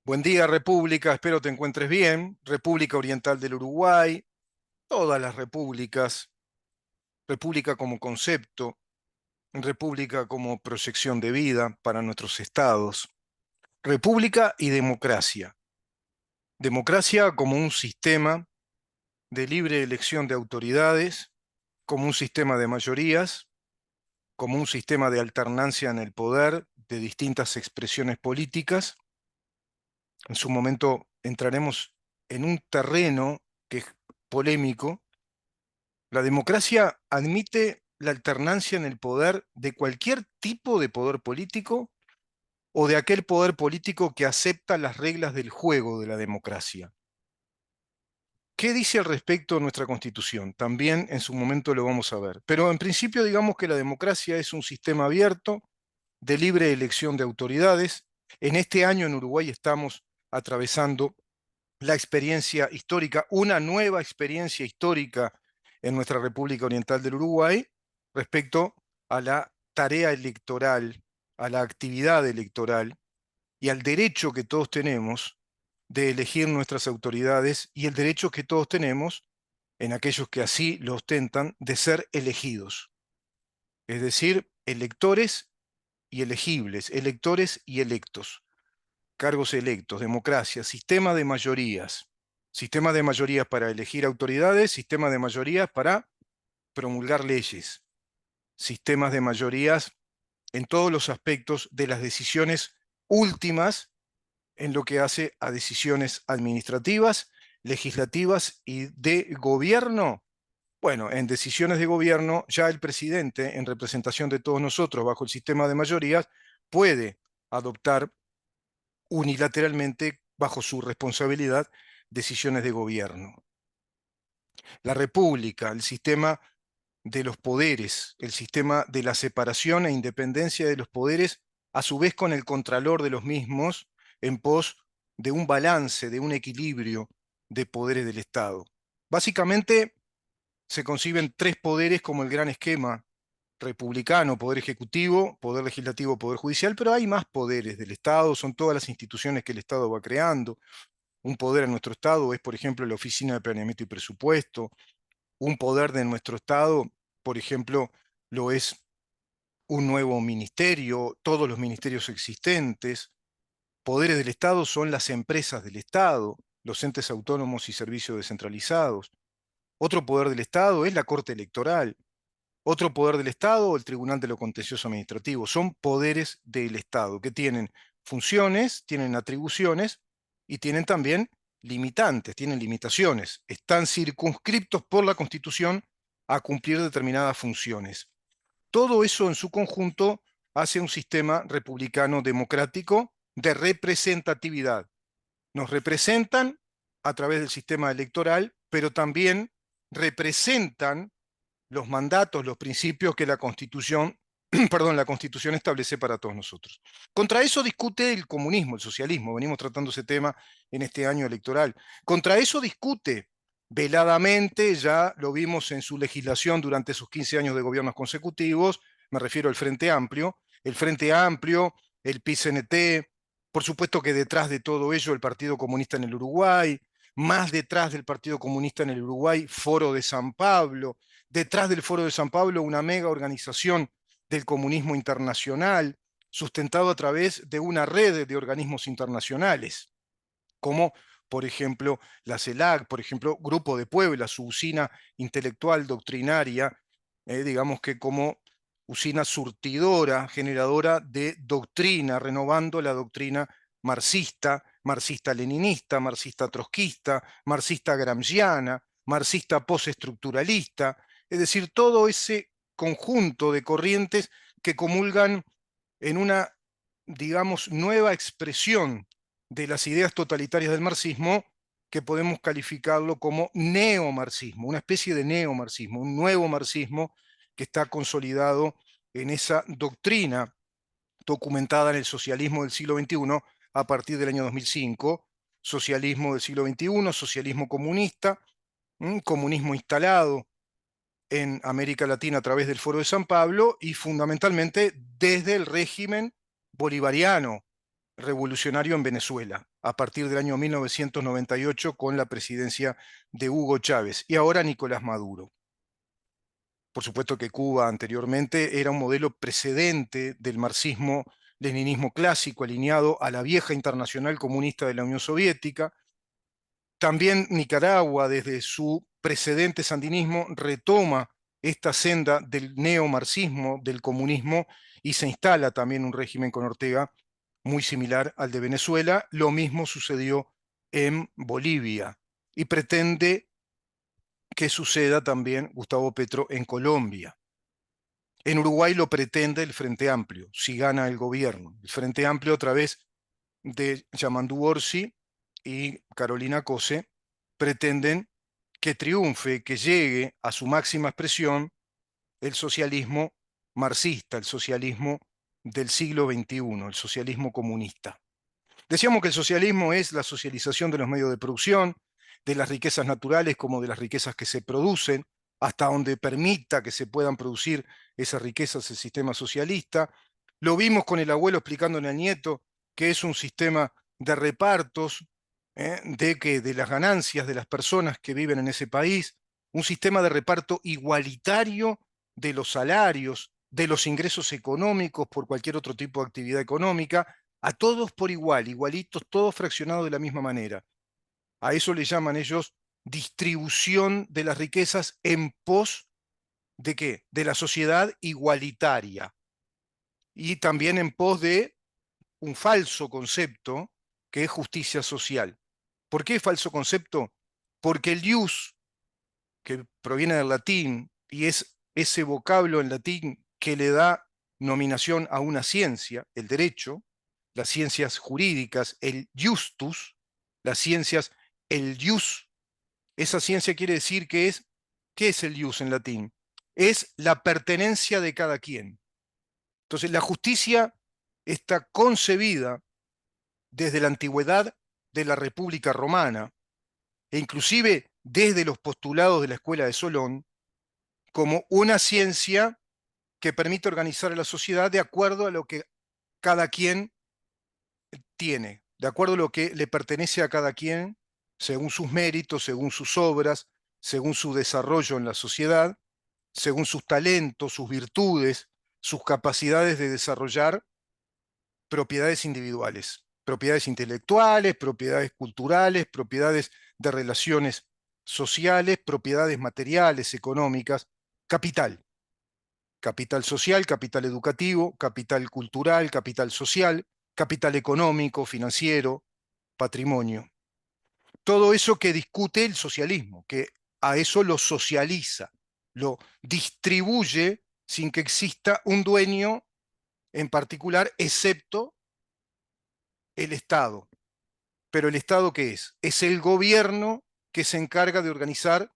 Buen día, República, espero te encuentres bien. República Oriental del Uruguay, todas las repúblicas, república como concepto, república como proyección de vida para nuestros estados, república y democracia. Democracia como un sistema de libre elección de autoridades, como un sistema de mayorías, como un sistema de alternancia en el poder de distintas expresiones políticas. En su momento entraremos en un terreno que es polémico. La democracia admite la alternancia en el poder de cualquier tipo de poder político o de aquel poder político que acepta las reglas del juego de la democracia. ¿Qué dice al respecto nuestra Constitución? También en su momento lo vamos a ver. Pero en principio digamos que la democracia es un sistema abierto de libre elección de autoridades. En este año en Uruguay estamos atravesando la experiencia histórica, una nueva experiencia histórica en nuestra República Oriental del Uruguay respecto a la tarea electoral, a la actividad electoral y al derecho que todos tenemos de elegir nuestras autoridades y el derecho que todos tenemos, en aquellos que así lo ostentan, de ser elegidos. Es decir, electores y elegibles, electores y electos, cargos electos, democracia, sistema de mayorías para elegir autoridades, sistema de mayorías para promulgar leyes, sistemas de mayorías en todos los aspectos de las decisiones últimas en lo que hace a decisiones administrativas, legislativas y de gobierno. Bueno, en decisiones de gobierno ya el presidente, en representación de todos nosotros bajo el sistema de mayorías, puede adoptar unilateralmente, bajo su responsabilidad, decisiones de gobierno. La república, el sistema de los poderes, el sistema de la separación e independencia de los poderes, a su vez con el contralor de los mismos, en pos de un balance, de un equilibrio de poderes del Estado. Básicamente se conciben tres poderes como el gran esquema republicano: poder ejecutivo, poder legislativo, poder judicial, pero hay más poderes del Estado, son todas las instituciones que el Estado va creando. Un poder en nuestro Estado es, por ejemplo, la Oficina de Planeamiento y Presupuesto. Un poder de nuestro Estado, por ejemplo, lo es un nuevo ministerio, todos los ministerios existentes. Poderes del Estado son las empresas del Estado, los entes autónomos y servicios descentralizados. Otro poder del Estado es la Corte Electoral. Otro poder del Estado, el Tribunal de lo Contencioso Administrativo. Son poderes del Estado que tienen funciones, tienen atribuciones y tienen también limitantes, tienen limitaciones. Están circunscriptos por la Constitución a cumplir determinadas funciones. Todo eso en su conjunto hace un sistema republicano democrático de representatividad. Nos representan a través del sistema electoral, pero también representan los mandatos, los principios que la Constitución, perdón, la Constitución establece para todos nosotros. Contra eso discute el comunismo, el socialismo. Venimos tratando ese tema en este año electoral. Contra eso discute veladamente, ya lo vimos en su legislación durante sus 15 años de gobiernos consecutivos. Me refiero al Frente Amplio. El Frente Amplio, el PIT-CNT, por supuesto que detrás de todo ello el Partido Comunista en el Uruguay, más detrás del Partido Comunista en el Uruguay, Foro de San Pablo, detrás del Foro de San Pablo una mega organización del comunismo internacional, sustentado a través de una red de organismos internacionales, como por ejemplo la CELAC, por ejemplo Grupo de Puebla, su usina intelectual doctrinaria, digamos que como usina surtidora, generadora de doctrina, renovando la doctrina marxista, marxista-leninista, marxista-trotskista, marxista-gramsciana, marxista postestructuralista, es decir, todo ese conjunto de corrientes que comulgan en una, digamos, nueva expresión de las ideas totalitarias del marxismo, que podemos calificarlo como neomarxismo, una especie de neomarxismo, un nuevo marxismo que está consolidado en esa doctrina documentada en el socialismo del siglo XXI a partir del año 2005, socialismo del siglo XXI, socialismo comunista, comunismo instalado en América Latina a través del Foro de San Pablo y fundamentalmente desde el régimen bolivariano, revolucionario en Venezuela, a partir del año 1998 con la presidencia de Hugo Chávez y ahora Nicolás Maduro. Por supuesto que Cuba anteriormente era un modelo precedente del marxismo-leninismo clásico, alineado a la vieja internacional comunista de la Unión Soviética. También Nicaragua, desde su precedente sandinismo, retoma esta senda del neomarxismo, del comunismo, y se instala también un régimen con Ortega muy similar al de Venezuela. Lo mismo sucedió en Bolivia y pretende que suceda también, Gustavo Petro, en Colombia. En Uruguay lo pretende el Frente Amplio, si gana el gobierno. El Frente Amplio, a través de Yamandu Orsi y Carolina Cose, pretenden que triunfe, que llegue a su máxima expresión el socialismo marxista, el socialismo del siglo XXI, el socialismo comunista. Decíamos que el socialismo es la socialización de los medios de producción, de las riquezas naturales como de las riquezas que se producen, hasta donde permita que se puedan producir esas riquezas el sistema socialista. Lo vimos con el abuelo explicándole al nieto que es un sistema de repartos, de las ganancias de las personas que viven en ese país, un sistema de reparto igualitario de los salarios, de los ingresos económicos por cualquier otro tipo de actividad económica, a todos por igual, igualitos, todos fraccionados de la misma manera. A eso le llaman ellos distribución de las riquezas en pos de ¿qué? De la sociedad igualitaria. Y también en pos de un falso concepto que es justicia social. ¿Por qué falso concepto? Porque el ius, que proviene del latín y es ese vocablo en latín que le da nominación a una ciencia, el derecho, las ciencias jurídicas, el justus, las ciencias, el ius, esa ciencia quiere decir que es, ¿qué es el ius en latín? Es la pertenencia de cada quien. Entonces, la justicia está concebida desde la antigüedad de la República Romana, e inclusive desde los postulados de la Escuela de Solón, como una ciencia que permite organizar a la sociedad de acuerdo a lo que cada quien tiene, de acuerdo a lo que le pertenece a cada quien, según sus méritos, según sus obras, según su desarrollo en la sociedad, según sus talentos, sus virtudes, sus capacidades de desarrollar propiedades individuales, propiedades intelectuales, propiedades culturales, propiedades de relaciones sociales, propiedades materiales, económicas, capital. Capital social, capital educativo, capital cultural, capital social, capital económico, financiero, patrimonio. Todo eso que discute el socialismo, que a eso lo socializa, lo distribuye sin que exista un dueño en particular, excepto el Estado. Pero ¿el Estado qué es? Es el gobierno que se encarga de organizar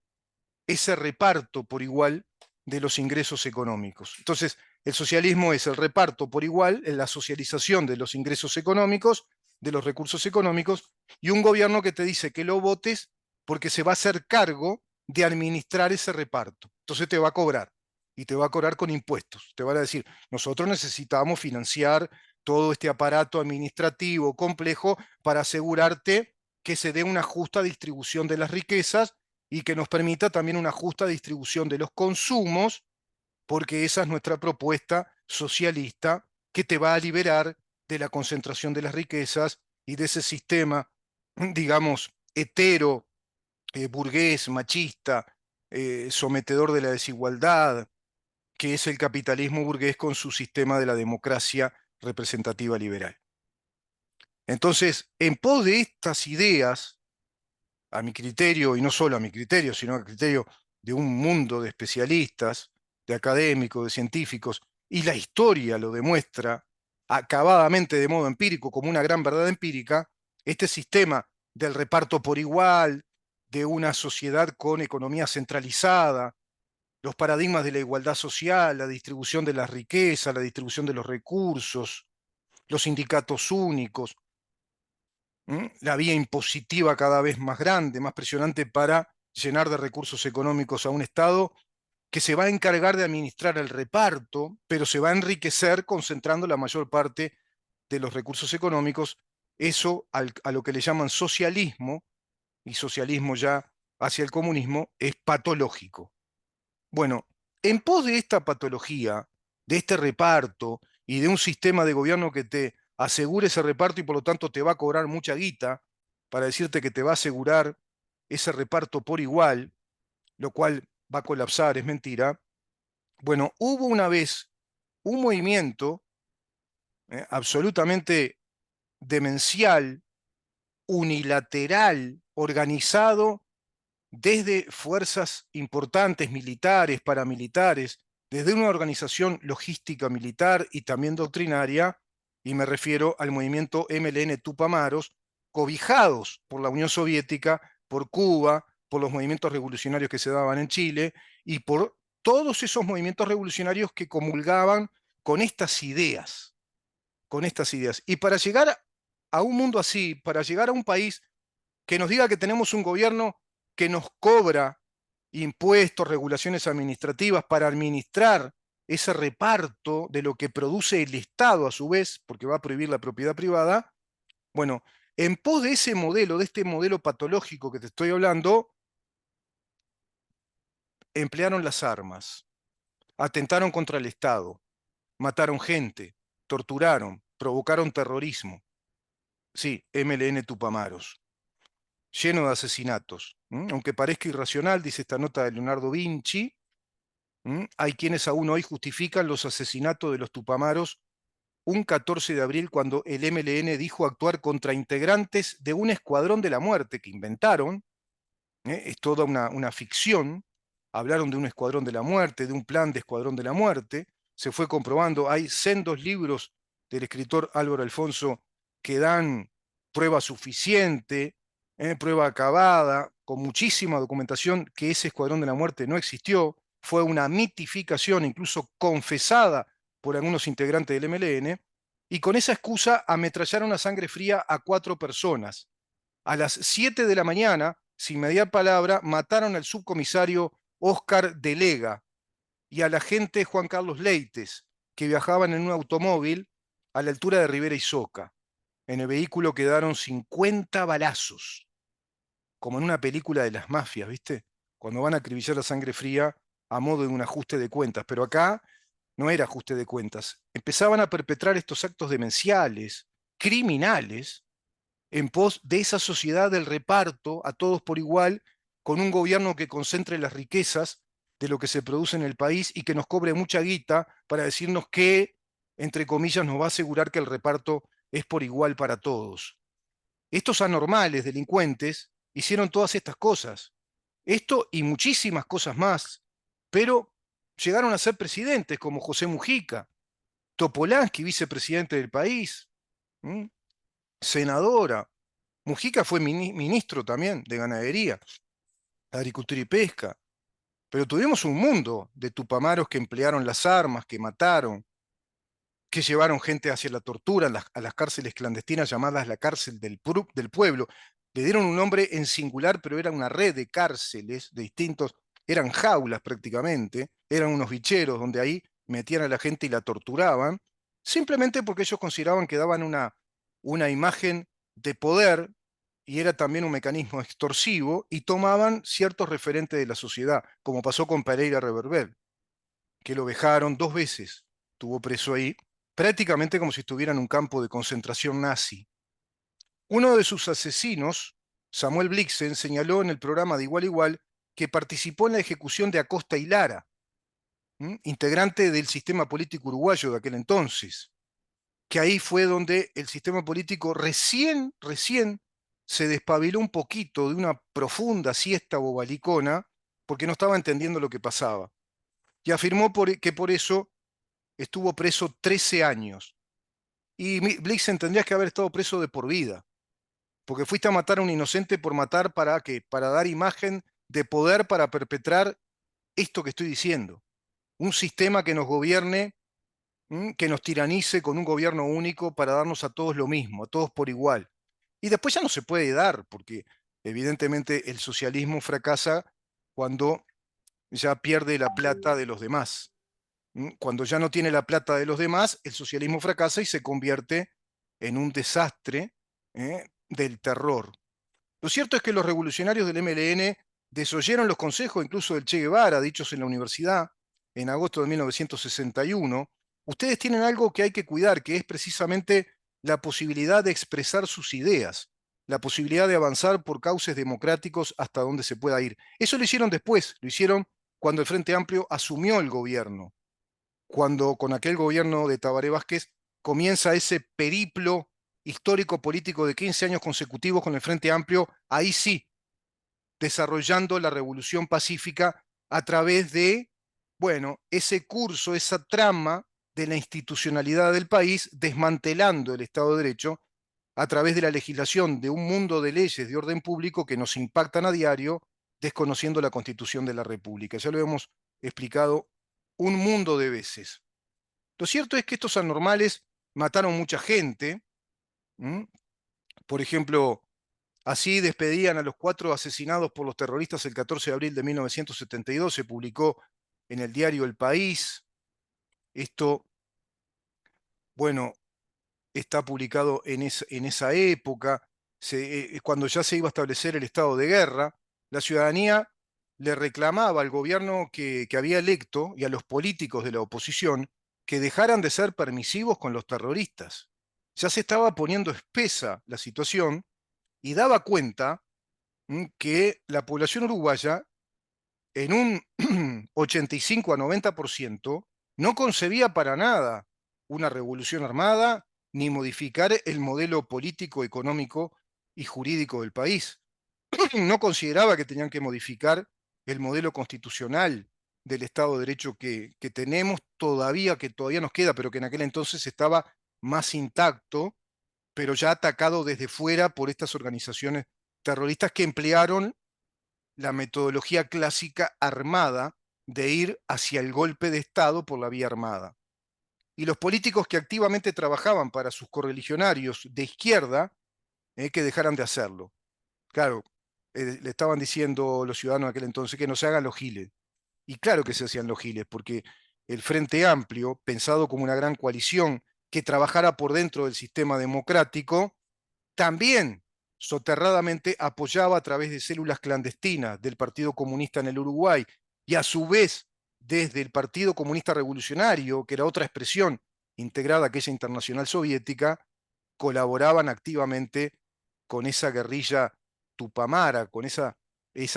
ese reparto por igual de los ingresos económicos. Entonces, el socialismo es el reparto por igual, la socialización de los ingresos económicos, de los recursos económicos, y un gobierno que te dice que lo votes porque se va a hacer cargo de administrar ese reparto. Entonces te va a cobrar, y te va a cobrar con impuestos. Te van a decir, nosotros necesitamos financiar todo este aparato administrativo complejo para asegurarte que se dé una justa distribución de las riquezas y que nos permita también una justa distribución de los consumos, porque esa es nuestra propuesta socialista que te va a liberar de la concentración de las riquezas y de ese sistema, digamos, hetero, burgués, machista, sometedor de la desigualdad, que es el capitalismo burgués con su sistema de la democracia representativa liberal. Entonces, en pos de estas ideas, a mi criterio, y no solo a mi criterio, sino a criterio de un mundo de especialistas, de académicos, de científicos, y la historia lo demuestra acabadamente de modo empírico, como una gran verdad empírica, este sistema del reparto por igual, de una sociedad con economía centralizada, los paradigmas de la igualdad social, la distribución de la riqueza, la distribución de los recursos, los sindicatos únicos, la vía impositiva cada vez más grande, más presionante para llenar de recursos económicos a un Estado que se va a encargar de administrar el reparto, pero se va a enriquecer concentrando la mayor parte de los recursos económicos, eso a lo que le llaman socialismo, y socialismo ya hacia el comunismo, es patológico. Bueno, en pos de esta patología, de este reparto y de un sistema de gobierno que te asegure ese reparto y por lo tanto te va a cobrar mucha guita para decirte que te va a asegurar ese reparto por igual, lo cual va a colapsar, es mentira. Bueno, hubo una vez un movimiento absolutamente demencial, unilateral, organizado desde fuerzas importantes, militares, paramilitares, desde una organización logística militar y también doctrinaria, y me refiero al movimiento MLN Tupamaros, cobijados por la Unión Soviética, por Cuba, por los movimientos revolucionarios que se daban en Chile y por todos esos movimientos revolucionarios que comulgaban con estas ideas, con estas ideas. Y para llegar a un mundo así, para llegar a un país que nos diga que tenemos un gobierno que nos cobra impuestos, regulaciones administrativas para administrar ese reparto de lo que produce el Estado a su vez, porque va a prohibir la propiedad privada. Bueno, en pos de ese modelo, de este modelo patológico que te estoy hablando, emplearon las armas, atentaron contra el Estado, mataron gente, torturaron, provocaron terrorismo. Sí, MLN Tupamaros, lleno de asesinatos. Aunque parezca irracional, dice esta nota de Leonardo Vinci, hay quienes aún hoy justifican los asesinatos de los Tupamaros un 14 de abril cuando el MLN dijo actuar contra integrantes de un escuadrón de la muerte que inventaron. Es toda una ficción. Hablaron de un escuadrón de la muerte, de un plan de escuadrón de la muerte. Se fue comprobando, hay sendos libros del escritor Álvaro Alfonso que dan prueba suficiente, prueba acabada, con muchísima documentación que ese escuadrón de la muerte no existió, fue una mitificación, incluso confesada por algunos integrantes del MLN, y con esa excusa ametrallaron a sangre fría a 4 personas. A las 7 de la mañana, sin media palabra, mataron al subcomisario Óscar Delega y al agente Juan Carlos Leites, que viajaban en un automóvil a la altura de Rivera y Soca. En el vehículo quedaron 50 balazos, como en una película de las mafias, ¿viste? Cuando van a acribillar a sangre fría a modo de un ajuste de cuentas. Pero acá no era ajuste de cuentas. Empezaban a perpetrar estos actos demenciales, criminales, en pos de esa sociedad del reparto a todos por igual, con un gobierno que concentre las riquezas de lo que se produce en el país y que nos cobre mucha guita para decirnos que, entre comillas, nos va a asegurar que el reparto es por igual para todos. Estos anormales, delincuentes, hicieron todas estas cosas. Esto y muchísimas cosas más, pero llegaron a ser presidentes como José Mujica, Topolansky, vicepresidente del país, ¿m? Senadora. Mujica fue ministro también de Ganadería, Agricultura y Pesca. Pero tuvimos un mundo de tupamaros que emplearon las armas, que mataron, que llevaron gente hacia la tortura a las cárceles clandestinas llamadas la cárcel del pueblo. Le dieron un nombre en singular, pero era una red de cárceles de distintos, eran jaulas prácticamente, eran unos bicheros donde ahí metían a la gente y la torturaban, simplemente porque ellos consideraban que daban una imagen de poder y era también un mecanismo extorsivo y tomaban ciertos referentes de la sociedad, como pasó con Pereira Reverbel, que lo vejaron 2 veces, estuvo preso ahí, prácticamente como si estuviera en un campo de concentración nazi. Uno de sus asesinos, Samuel Blixen, señaló en el programa de Igual a Igual que participó en la ejecución de Acosta y Lara, integrante del sistema político uruguayo de aquel entonces, que ahí fue donde el sistema político recién se despabiló un poquito de una profunda siesta bobalicona porque no estaba entendiendo lo que pasaba. Y afirmó que por eso estuvo preso 13 años. Y Blixen tendría que haber estado preso de por vida, porque fuiste a matar a un inocente por matar para qué, para dar imagen de poder para perpetrar esto que estoy diciendo. Un sistema que nos gobierne, que nos tiranice con un gobierno único para darnos a todos lo mismo, a todos por igual. Y después ya no se puede dar, porque evidentemente el socialismo fracasa cuando ya pierde la plata de los demás. Cuando ya no tiene la plata de los demás, el socialismo fracasa y se convierte en un desastre del terror. Lo cierto es que los revolucionarios del MLN desoyeron los consejos incluso del Che Guevara, dichos en la universidad en agosto de 1961. Ustedes tienen algo que hay que cuidar, que es precisamente la posibilidad de expresar sus ideas, la posibilidad de avanzar por cauces democráticos hasta donde se pueda ir. Eso lo hicieron después, lo hicieron cuando el Frente Amplio asumió el gobierno, cuando con aquel gobierno de Tabaré Vázquez comienza ese periplo histórico-político de 15 años consecutivos con el Frente Amplio, ahí sí, desarrollando la revolución pacífica a través de, bueno, ese curso, esa trama de la institucionalidad del país, desmantelando el Estado de Derecho a través de la legislación de un mundo de leyes de orden público que nos impactan a diario, desconociendo la Constitución de la República. Ya lo hemos explicado un mundo de veces. Lo cierto es que estos anormales mataron mucha gente. ¿Mm? Por ejemplo, así despedían a los 4 asesinados por los terroristas el 14 de abril de 1972. Se publicó en el diario El País. Esto, bueno, está publicado en esa época, cuando ya se iba a establecer el estado de guerra. La ciudadanía le reclamaba al gobierno que había electo y a los políticos de la oposición que dejaran de ser permisivos con los terroristas. Ya se estaba poniendo espesa la situación y daba cuenta que la población uruguaya en un 85 a 90% no concebía para nada una revolución armada ni modificar el modelo político, económico y jurídico del país. No consideraba que tenían que modificar el modelo constitucional del Estado de Derecho que tenemos todavía, que todavía nos queda, pero que en aquel entonces estaba más intacto, pero ya atacado desde fuera por estas organizaciones terroristas que emplearon la metodología clásica armada de ir hacia el golpe de Estado por la vía armada. Y los políticos que activamente trabajaban para sus correligionarios de izquierda, que dejaran de hacerlo. Claro, le estaban diciendo los ciudadanos de aquel entonces que no se hagan los giles. Y claro que se hacían los giles, porque el Frente Amplio, pensado como una gran coalición que trabajara por dentro del sistema democrático, también soterradamente apoyaba a través de células clandestinas del Partido Comunista en el Uruguay y a su vez desde el Partido Comunista Revolucionario, que era otra expresión integrada a aquella internacional soviética, colaboraban activamente con esa guerrilla tupamara, con esa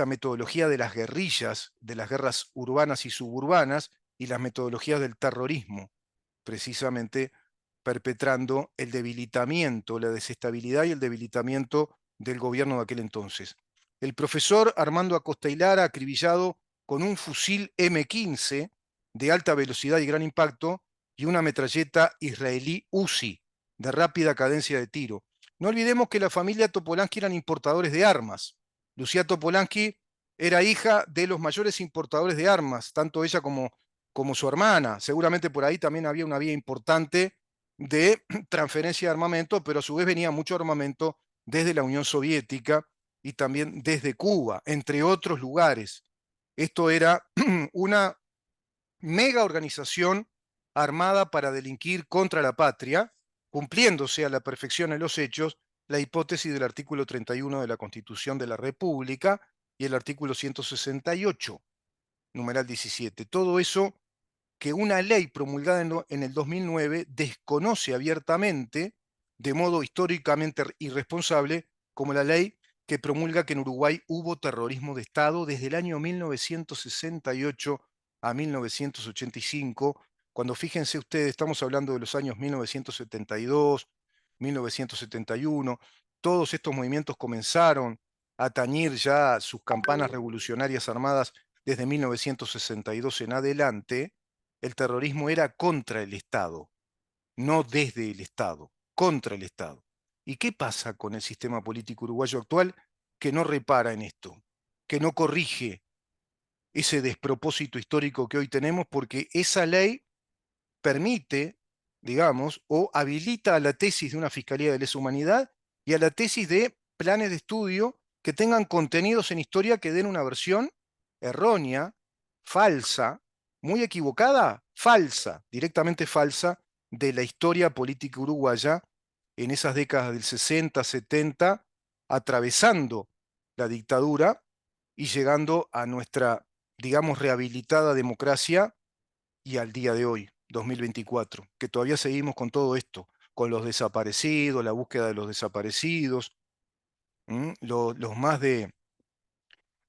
metodología de las guerrillas, de las guerras urbanas y suburbanas y las metodologías del terrorismo, precisamente perpetrando el debilitamiento, la desestabilidad y el debilitamiento del gobierno de aquel entonces. El profesor Armando Acosta y Lara, acribillado con un fusil M15 de alta velocidad y gran impacto y una metralleta israelí Uzi de rápida cadencia de tiro. No olvidemos que la familia Topolansky eran importadores de armas. Lucía Topolansky era hija de los mayores importadores de armas, tanto ella como su hermana. Seguramente por ahí también había una vía importante de transferencia de armamento, pero a su vez venía mucho armamento desde la Unión Soviética y también desde Cuba, entre otros lugares. Esto era una mega organización armada para delinquir contra la patria, cumpliéndose a la perfección en los hechos la hipótesis del artículo 31 de la Constitución de la República y el artículo 168, numeral 17. Todo eso que una ley promulgada en el 2009 desconoce abiertamente, de modo históricamente irresponsable, como la ley que promulga que en Uruguay hubo terrorismo de Estado desde el año 1968 a 1985, cuando fíjense ustedes, estamos hablando de los años 1972, 1971, todos estos movimientos comenzaron a tañir ya sus campanas revolucionarias armadas desde 1962 en adelante. El terrorismo era contra el Estado, no desde el Estado, contra el Estado. ¿Y qué pasa con el sistema político uruguayo actual que no repara en esto, que no corrige ese despropósito histórico que hoy tenemos, porque esa ley permite, digamos, o habilita a la tesis de una Fiscalía de Lesa Humanidad y a la tesis de planes de estudio que tengan contenidos en historia que den una versión errónea, falsa, muy equivocada, falsa, directamente falsa, de la historia política uruguaya en esas décadas del 60, 70, atravesando la dictadura y llegando a nuestra, digamos, rehabilitada democracia y al día de hoy, 2024, que todavía seguimos con todo esto, con los desaparecidos, la búsqueda de los desaparecidos, los más de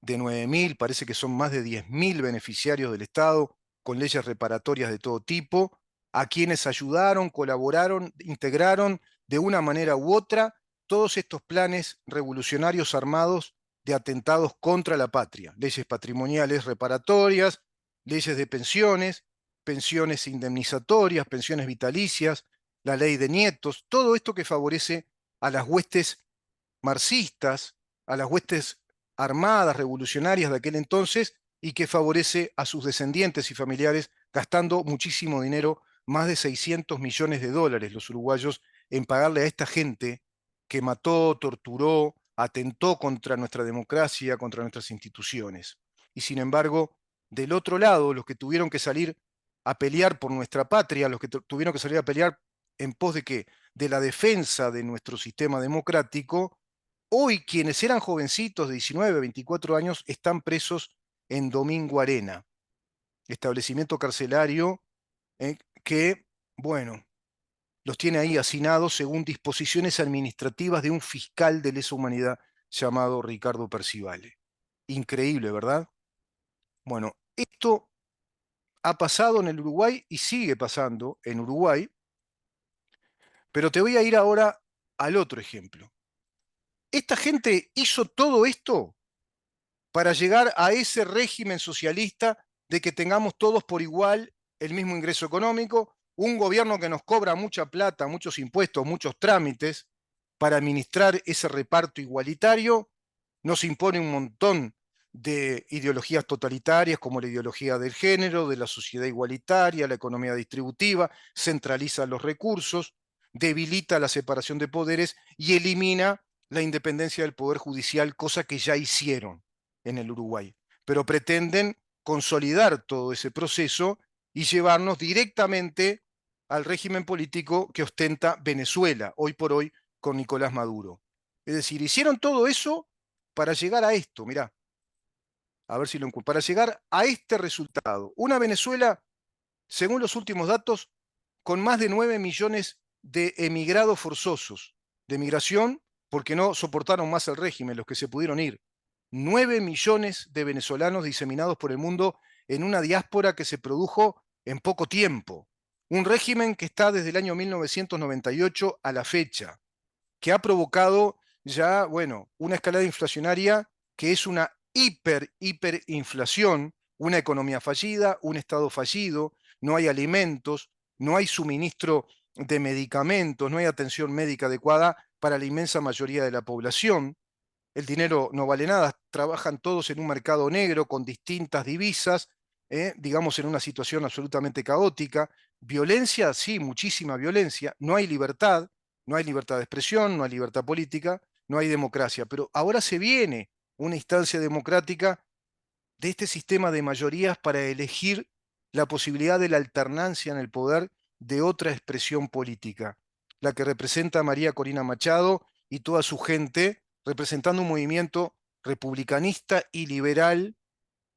9.000, parece que son más de 10.000 beneficiarios del Estado con leyes reparatorias de todo tipo, a quienes ayudaron, colaboraron, integraron de una manera u otra todos estos planes revolucionarios armados de atentados contra la patria, leyes patrimoniales reparatorias, leyes de pensiones, pensiones indemnizatorias, pensiones vitalicias, la ley de nietos, todo esto que favorece a las huestes marxistas, a las huestes armadas revolucionarias de aquel entonces y que favorece a sus descendientes y familiares gastando muchísimo dinero, más de 600 millones de dólares los uruguayos, en pagarle a esta gente que mató, torturó, atentó contra nuestra democracia, contra nuestras instituciones. Y sin embargo, del otro lado, los que tuvieron que salir a pelear por nuestra patria, los que tuvieron que salir a pelear en pos de qué, de la defensa de nuestro sistema democrático, hoy quienes eran jovencitos de 19, 24 años están presos en Domingo Arena, establecimiento carcelario que, bueno, los tiene ahí hacinados según disposiciones administrativas de un fiscal de lesa humanidad llamado Ricardo Percivale. Increíble, ¿verdad? Bueno, esto ha pasado en el Uruguay y sigue pasando en Uruguay, pero te voy a ir ahora al otro ejemplo. Esta gente hizo todo esto para llegar a ese régimen socialista de que tengamos todos por igual el mismo ingreso económico, un gobierno que nos cobra mucha plata, muchos impuestos, muchos trámites para administrar ese reparto igualitario, nos impone un montón de ideologías totalitarias como la ideología del género, de la sociedad igualitaria, la economía distributiva, centraliza los recursos, debilita la separación de poderes y elimina la independencia del poder judicial, cosa que ya hicieron en el Uruguay, pero pretenden consolidar todo ese proceso y llevarnos directamente al régimen político que ostenta Venezuela, hoy por hoy con Nicolás Maduro. Es decir, hicieron todo eso para llegar a esto, mirá, a ver si lo encuentro, para llegar a este resultado. Una Venezuela, según los últimos datos, con más de 9 millones de emigrados forzosos, de migración, porque no soportaron más el régimen, los que se pudieron ir. 9 millones de venezolanos diseminados por el mundo en una diáspora que se produjo en poco tiempo. Un régimen que está desde el año 1998 a la fecha, que ha provocado ya, bueno, una escalada inflacionaria que es una hiperinflación, una economía fallida, un Estado fallido, no hay alimentos, no hay suministro de medicamentos, no hay atención médica adecuada para la inmensa mayoría de la población. El dinero no vale nada, trabajan todos en un mercado negro con distintas divisas, digamos en una situación absolutamente caótica. Violencia, sí, muchísima violencia. No hay libertad, no hay libertad de expresión, no hay libertad política, no hay democracia. Pero ahora se viene una instancia democrática de este sistema de mayorías para elegir la posibilidad de la alternancia en el poder de otra expresión política, la que representa a María Corina Machado y toda su gente, representando un movimiento republicanista y liberal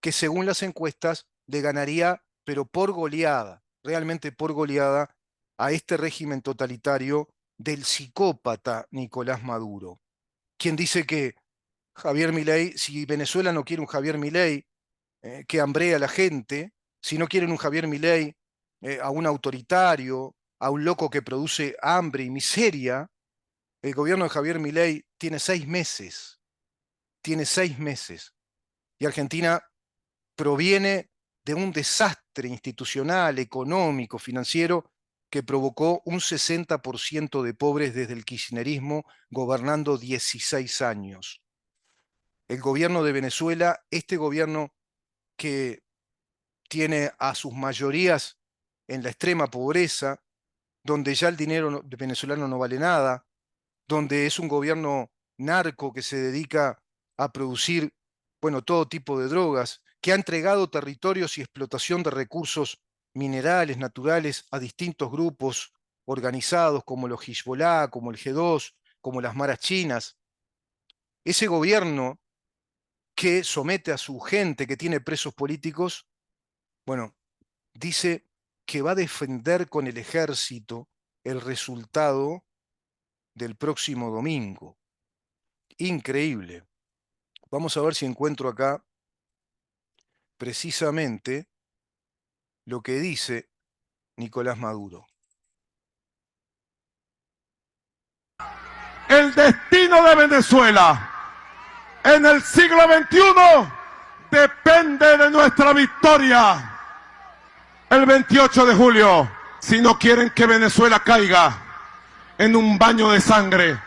que según las encuestas le ganaría, pero por goleada, realmente por goleada, a este régimen totalitario del psicópata Nicolás Maduro, quien dice que Javier Milei, si Venezuela no quiere un Javier Milei, que hambrea a la gente, si no quieren un Javier Milei, a un autoritario, a un loco que produce hambre y miseria, el gobierno de Javier Milei tiene 6 meses, y Argentina proviene de un desastre institucional, económico, financiero, que provocó un 60% de pobres desde el kirchnerismo gobernando 16 años. El gobierno de Venezuela, este gobierno que tiene a sus mayorías en la extrema pobreza, donde ya el dinero venezolano no vale nada, donde es un gobierno narco que se dedica a producir, bueno, todo tipo de drogas, que ha entregado territorios y explotación de recursos minerales, naturales, a distintos grupos organizados como los Hezbollah, como el G2, como las maras chinas. Ese gobierno que somete a su gente, que tiene presos políticos, bueno, dice que va a defender con el ejército el resultado del próximo domingo. Increíble. Vamos a ver si encuentro acá precisamente lo que dice Nicolás Maduro. El destino de Venezuela en el siglo XXI depende de nuestra victoria. El 28 de julio, si no quieren que Venezuela caiga en un baño de sangre,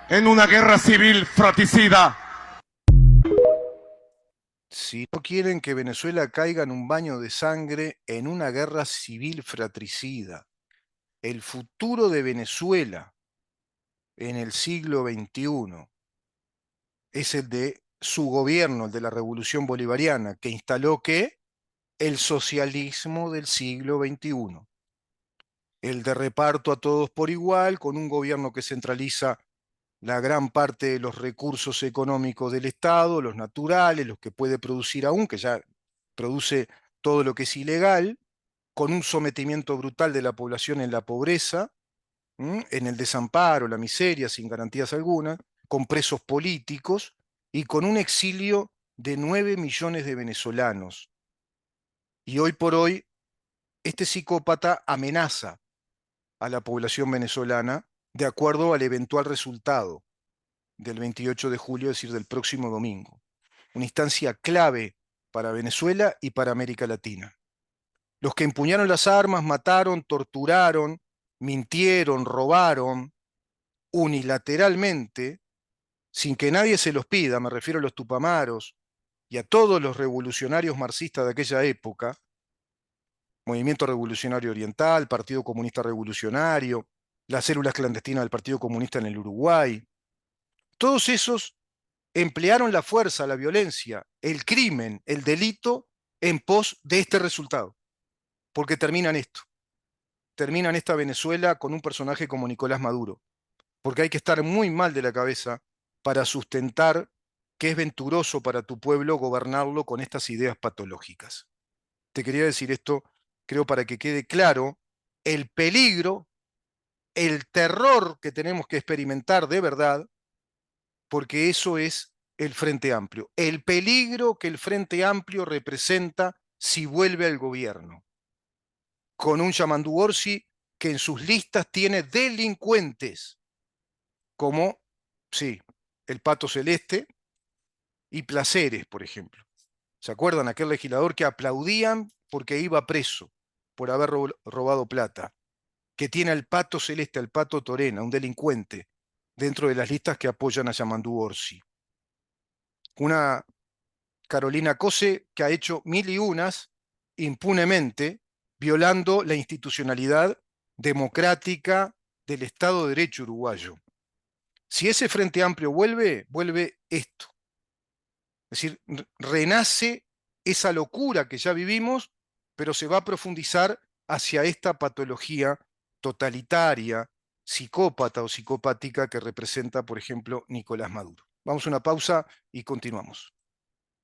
en una guerra civil fratricida. Si no quieren que Venezuela caiga en un baño de sangre, en una guerra civil fratricida, el futuro de Venezuela en el siglo XXI es el de su gobierno, el de la Revolución Bolivariana, que instaló ¿qué? El socialismo del siglo XXI. El de reparto a todos por igual, con un gobierno que centraliza la gran parte de los recursos económicos del Estado, los naturales, los que puede producir aún, que ya produce todo lo que es ilegal, con un sometimiento brutal de la población en la pobreza, en el desamparo, la miseria, sin garantías alguna, con presos políticos y con un exilio de 9 millones de venezolanos. Y hoy por hoy, este psicópata amenaza a la población venezolana de acuerdo al eventual resultado del 28 de julio, es decir, del próximo domingo. Una instancia clave para Venezuela y para América Latina. Los que empuñaron las armas, mataron, torturaron, mintieron, robaron unilateralmente, sin que nadie se los pida, me refiero a los tupamaros y a todos los revolucionarios marxistas de aquella época, Movimiento Revolucionario Oriental, Partido Comunista Revolucionario, las células clandestinas del Partido Comunista en el Uruguay. Todos esos emplearon la fuerza, la violencia, el crimen, el delito en pos de este resultado. Porque terminan esto. Terminan esta Venezuela con un personaje como Nicolás Maduro. Porque hay que estar muy mal de la cabeza para sustentar que es venturoso para tu pueblo gobernarlo con estas ideas patológicas. Te quería decir esto, creo, para que quede claro el peligro, el terror que tenemos que experimentar de verdad, porque eso es el Frente Amplio. El peligro que el Frente Amplio representa si vuelve al gobierno. Con un Yamandu Orsi que en sus listas tiene delincuentes, como, sí, el Pato Celeste y Placeres, por ejemplo. ¿Se acuerdan? Aquel legislador que aplaudían porque iba preso por haber robado plata, que tiene al Pato Celeste, al Pato Torena, un delincuente, dentro de las listas que apoyan a Yamandu Orsi. Una Carolina Cose que ha hecho mil y unas impunemente, violando la institucionalidad democrática del Estado de Derecho uruguayo. Si ese Frente Amplio vuelve, vuelve esto. Es decir, renace esa locura que ya vivimos, pero se va a profundizar hacia esta patología totalitaria, psicópata o psicopática que representa, por ejemplo, Nicolás Maduro. Vamos a una pausa y continuamos.